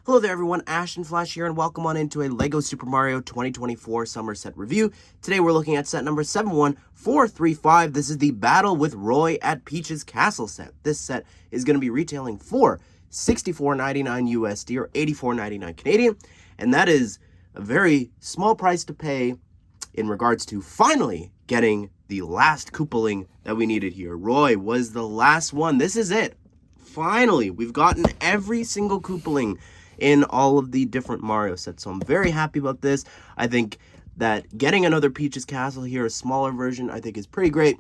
Hello there everyone, Ashnflash here, and welcome on into a LEGO Super Mario 2024 Summer Set Review. Today we're looking at set number 71435. This is the Battle with Roy at Peach's Castle set. This set is going to be retailing for $64.99 USD or $84.99 Canadian, and that is a very small price to pay in regards to finally getting the last Koopaling that we needed here. Roy was the last one. This is it. Finally, we've gotten every single Koopaling in all of the different Mario sets, so I'm very happy about this. I think that getting another Peach's Castle here, a smaller version, I think is pretty great.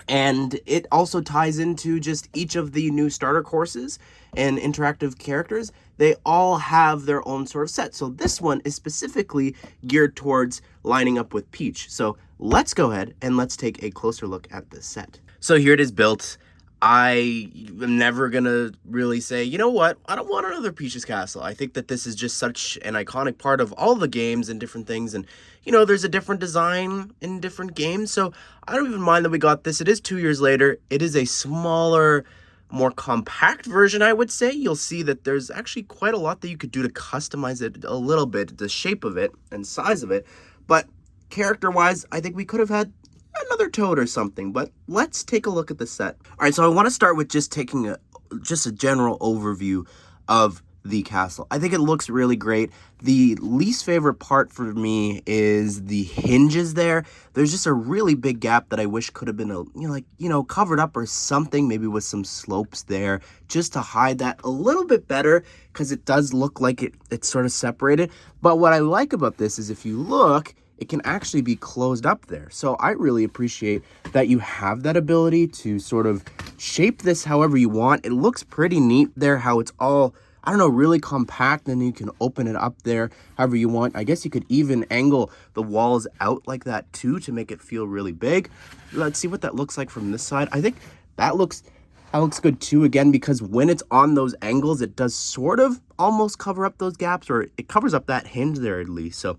And it also ties into just each of the new starter courses and interactive characters. They all have their own sort of set. So this one is specifically geared towards lining up with Peach. So let's go ahead and let's take a closer look at this set. So here it is built. I am never going to really say, you know what, I don't want another Peach's Castle. I think that this is just such an iconic part of all the games and different things. And, you know, there's a different design in different games. So I don't even mind that we got this. It is 2 years later. It is a smaller, more compact version, I would say. You'll see that there's actually quite a lot that you could do to customize it a little bit, the shape of it and size of it. But character-wise, I think we could have had another Toad or something, but let's take a look at the set. All right, so I want to start with just taking a general overview of the castle. I think it looks really great. The least favorite part for me is the hinges there. There's just a really big gap that I wish could have been covered up or something, maybe with some slopes there, just to hide that a little bit better, because it does look like it's sort of separated. But what I like about this is if you look, it can actually be closed up there. So I really appreciate that you have that ability to sort of shape this however you want. It looks pretty neat there, how it's all, I don't know, really compact, and you can open it up there however you want. I guess you could even angle the walls out like that too to make it feel really big. Let's see what that looks like from this side. I think that looks good too, again, because when it's on those angles, it does sort of almost cover up those gaps, or it covers up that hinge there at least. So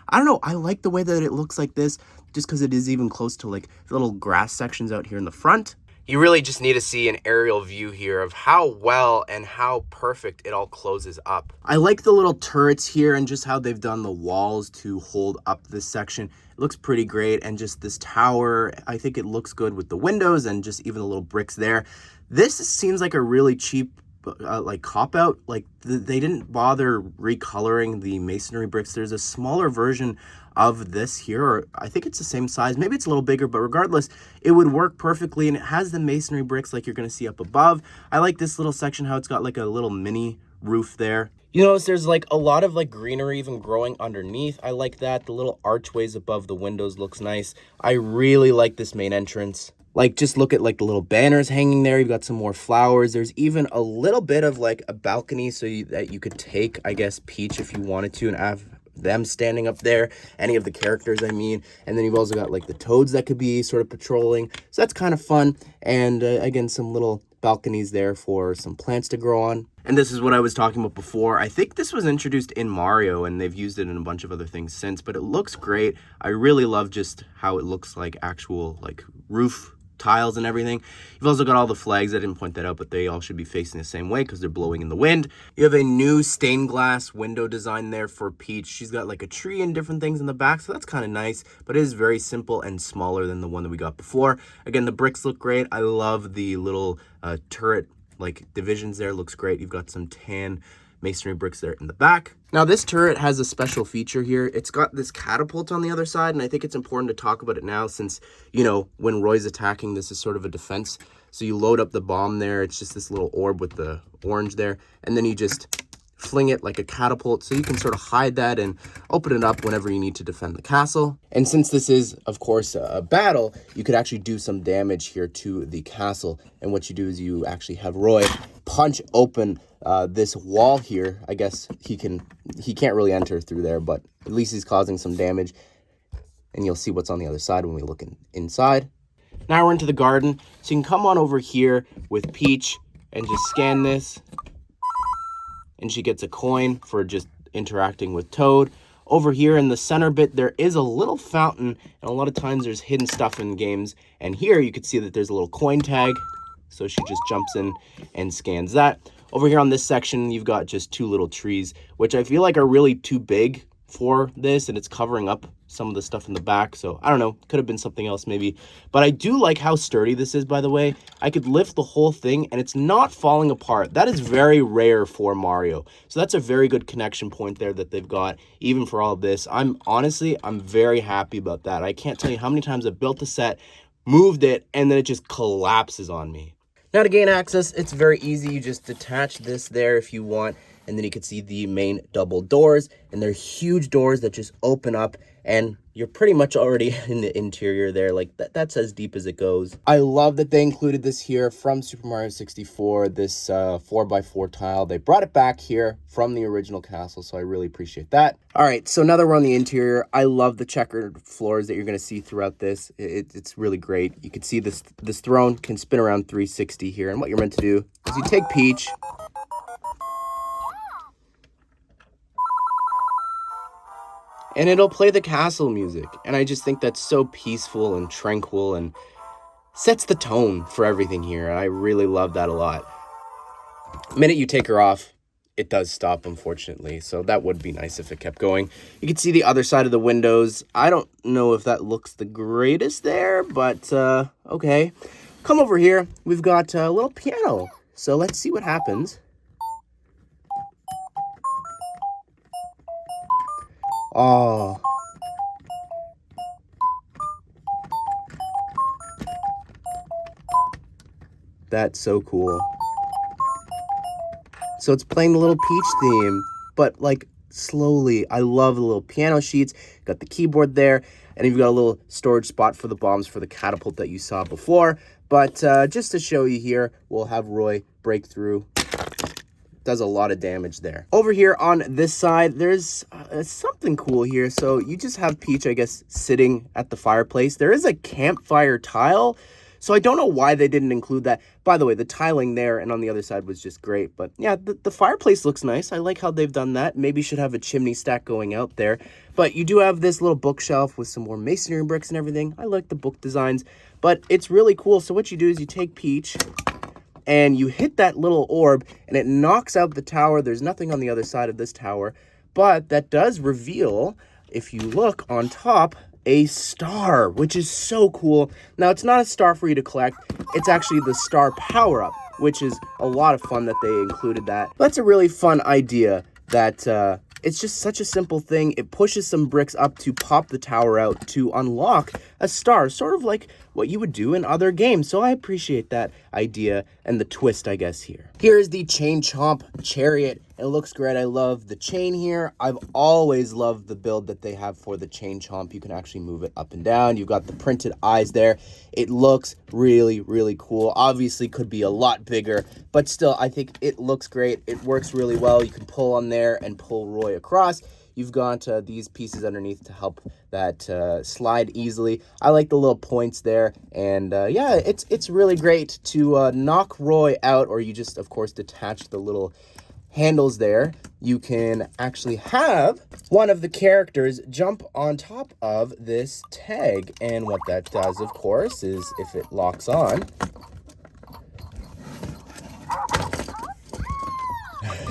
I don't know, I like the way that it looks like this, just because it is even close to like the little grass sections out here in the front. You really just need to see an aerial view here of how well and how perfect it all closes up. I like the little turrets here and just how they've done the walls to hold up this section. It looks pretty great, and just this tower, I think it looks good with the windows and just even the little bricks there. This seems like a really cheap cop-out. Like they didn't bother recoloring the masonry bricks. There's a smaller version of this here, or I think it's the same size, maybe it's a little bigger, but regardless, it would work perfectly, and it has the masonry bricks like you're going to see up above. I like this little section, how it's got like a little mini roof there. You notice there's like a lot of like greenery even growing underneath. I like that. The little archways above the windows looks nice. I really like this main entrance. Like, just look at like the little banners hanging there. You've got some more flowers. There's even a little bit of like a balcony that you could take, I guess, Peach if you wanted to, and have them standing up there, any of the characters, I mean. And then you've also got like the Toads that could be sort of patrolling, so that's kind of fun. And again, some little balconies there for some plants to grow on. And this is what I was talking about before. I think this was introduced in Mario, and they've used it in a bunch of other things since, but it looks great. I really love just how it looks like actual like roof tiles and everything. You've also got all the flags. I didn't point that out, but they all should be facing the same way because they're blowing in the wind. You have a new stained glass window design there for Peach. She's got like a tree and different things in the back, so that's kind of nice, but it is very simple and smaller than the one that we got before. Again, the bricks look great. I love the little turret like divisions there. Looks great. You've got some tan masonry bricks there in the back. Now this turret has a special feature here. It's got this catapult on the other side, and I think it's important to talk about it now since, you know, when Roy's attacking, this is sort of a defense. So you load up the bomb there. It's just this little orb with the orange there, and then you just fling it like a catapult, so you can sort of hide that and open it up whenever you need to defend the castle. And since this is, of course, a battle, you could actually do some damage here to the castle. And what you do is you actually have Roy punch open this wall here. I guess he can't really enter through there, but at least he's causing some damage. And you'll see what's on the other side when we look inside. Now we're into the garden, so you can come on over here with Peach and just scan this, and she gets a coin for just interacting with Toad. Over here in the center bit, there is a little fountain, and a lot of times there's hidden stuff in games. And here you can see that there's a little coin tag, so she just jumps in and scans that. Over here on this section, you've got just two little trees, which I feel like are really too big for this, and it's covering up some of the stuff in the back. So I don't know, could have been something else maybe, but I do like how sturdy this is. By the way, I could lift the whole thing and it's not falling apart. That is very rare for Mario, so that's a very good connection point there that they've got even for all of this. I'm very happy about that. I can't tell you how many times I've built the set, moved it, and then it just collapses on me. Now to gain access, it's very easy. You just detach this there if you want, and then you can see the main double doors, and they're huge doors that just open up, and you're pretty much already in the interior there. Like that's as deep as it goes. I love that they included this here from Super Mario 64, this 4x4 tile. They brought it back here from the original castle, so I really appreciate that. All right, so now that we're on the interior, I love the checkered floors that you're gonna see throughout this. It's really great. You can see this throne can spin around 360 here, and what you're meant to do is you take Peach, and it'll play the castle music. And I just think that's so peaceful and tranquil and sets the tone for everything here. I really love that a lot. The minute you take her off, it does stop, unfortunately. So that would be nice if it kept going. You can see the other side of the windows. I don't know if that looks the greatest there, but okay. Come over here. We've got a little piano. So let's see what happens. Oh. That's so cool. So it's playing the little Peach theme, but like slowly. I love the little piano sheets. Got the keyboard there, and you've got a little storage spot for the bombs for the catapult that you saw before. But just to show you here, we'll have Roy break through. Does a lot of damage there. Over here on this side, there's something cool here. So you just have Peach, I guess, sitting at the fireplace. There is a campfire tile, so I don't know why they didn't include that. By the way, the tiling there and on the other side was just great. But yeah, the fireplace looks nice. I like how they've done that. Maybe should have a chimney stack going out there. But you do have this little bookshelf with some more masonry bricks and everything. I like the book designs, but it's really cool. So what you do is you take Peach, and you hit that little orb, and it knocks out the tower. There's nothing on the other side of this tower, but that does reveal, if you look on top, a star, which is so cool. Now, it's not a star for you to collect. It's actually the star power-up, which is a lot of fun that they included that. That's a really fun idea that it's just such a simple thing. It pushes some bricks up to pop the tower out to unlock a star, sort of like what you would do in other games. So I appreciate that idea and the twist, I guess, here. Here's the chain Chomp Chariot. It looks great. I love the chain here. I've always loved the build that they have for the chain Chomp. You can actually move it up and down. You've got the printed eyes there. It looks really, really cool. Obviously could be a lot bigger, but still, I think it looks great. It works really well. You can pull on there and pull Roy across. You've got these pieces underneath to help that slide easily. I like the little points there, and yeah, it's really great to knock Roy out, or you just, of course, detach the little handles there. You can actually have one of the characters jump on top of this tag, and what that does, of course, is if it locks on,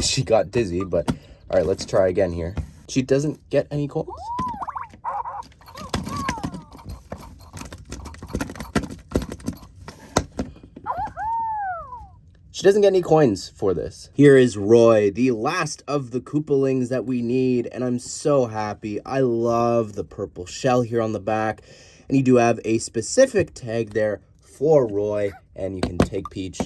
she got dizzy, but all right, let's try again here. She doesn't get any coins? She doesn't get any coins for this. Here is Roy, the last of the Koopalings that we need, and I'm so happy. I love the purple shell here on the back, and you do have a specific tag there for Roy, and you can take Peach.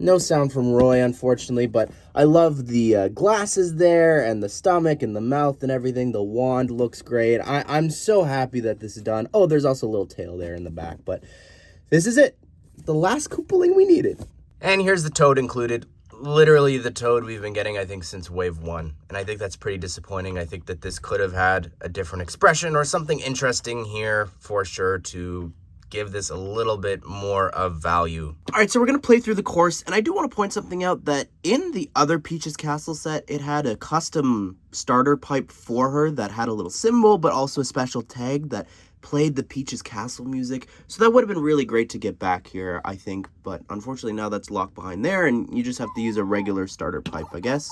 No sound from Roy, unfortunately, but I love the glasses there and the stomach and the mouth and everything. The wand looks great. I'm so happy that this is done. Oh, there's also a little tail there in the back, but this is it. The last Koopaling we needed. And here's the Toad included. Literally the Toad we've been getting, I think, since Wave 1. And I think that's pretty disappointing. I think that this could have had a different expression or something interesting here for sure to give this a little bit more of value. All right, so we're gonna play through the course, and I do want to point something out that in the other Peach's Castle set, it had a custom starter pipe for her that had a little symbol, but also a special tag that played the Peach's Castle music. So that would have been really great to get back here, I think. But unfortunately now that's locked behind there, and you just have to use a regular starter pipe, I guess.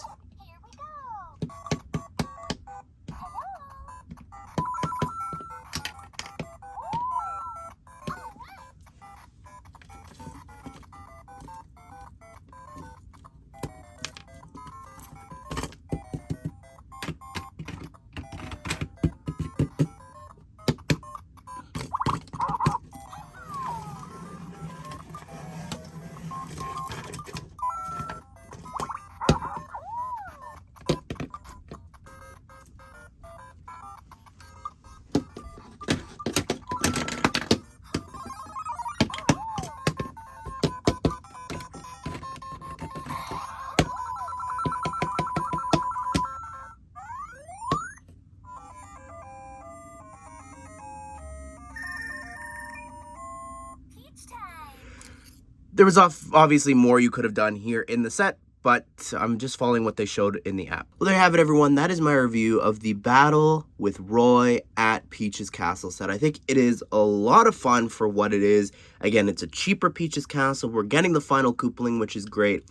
There was obviously more you could have done here in the set, but I'm just following what they showed in the app. Well, there you have it, everyone. That is my review of the Battle with Roy at Peach's Castle set. I think it is a lot of fun for what it is. Again, it's a cheaper Peach's Castle. We're getting the final Koopaling, which is great.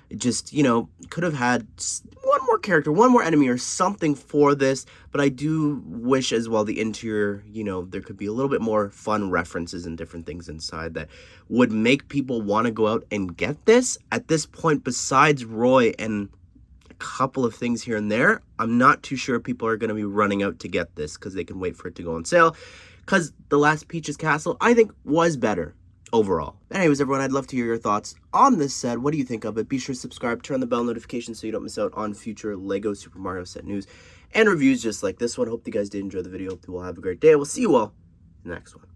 It just, you know, could have had one more character, one more enemy or something for this, but I do wish as well the interior, you know, there could be a little bit more fun references and different things inside that would make people want to go out and get this. At this point, besides Roy and a couple of things here and there, I'm not too sure people are going to be running out to get this because they can wait for it to go on sale, because the last Peach's Castle, I think, was better overall. Anyways, everyone, I'd love to hear your thoughts on this set. What do you think of it? Be sure to subscribe, turn the bell notification so you don't miss out on future LEGO Super Mario set news and reviews just like this one. Hope you guys did enjoy the video. Hope you all have a great day. We'll see you all in the next one.